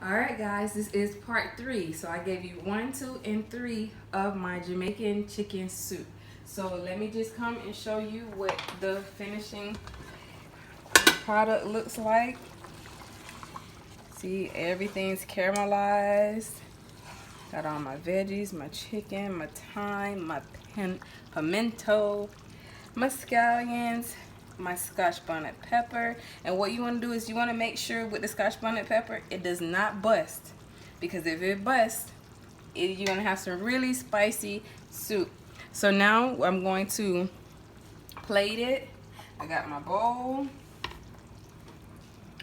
Alright guys, this is part 3. So I gave you 1, 2, and 3 of my Jamaican chicken soup. So let me just come and show you what the finishing product looks like. See, everything's caramelized. Got all my veggies, my chicken, my thyme, my pimento, my scallions, my scotch bonnet pepper. And what you want to do is you want to make sure with the scotch bonnet pepper it does not bust, because if it busts you're going to have some really spicy soup. So now I'm going to plate it. I got my bowl,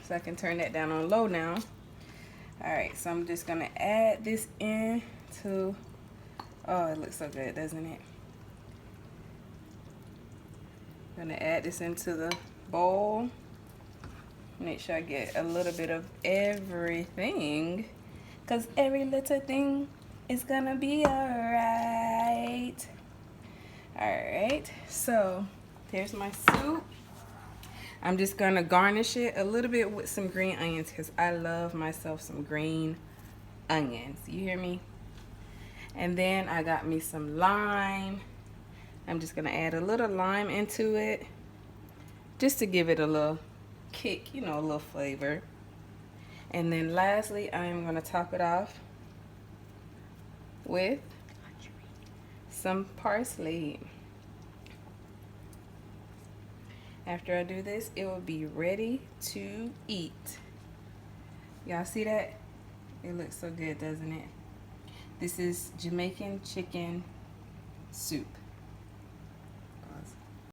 so I can turn that down on low now. Alright, so I'm just going to add this in to, oh, it looks so good, doesn't it? I'm going to add this into the bowl. Make sure I get a little bit of everything, because every little thing is going to be alright. Alright, so here's my soup. I'm just going to garnish it a little bit with some green onions, because I love myself some green onions. You hear me? And then I got me some lime. I'm just going to add a little lime into it, just to give it a little kick, you know, a little flavor. And then lastly, I'm going to top it off with some parsley. After I do this, it will be ready to eat. Y'all see that? It looks so good, doesn't it? This is Jamaican chicken soup.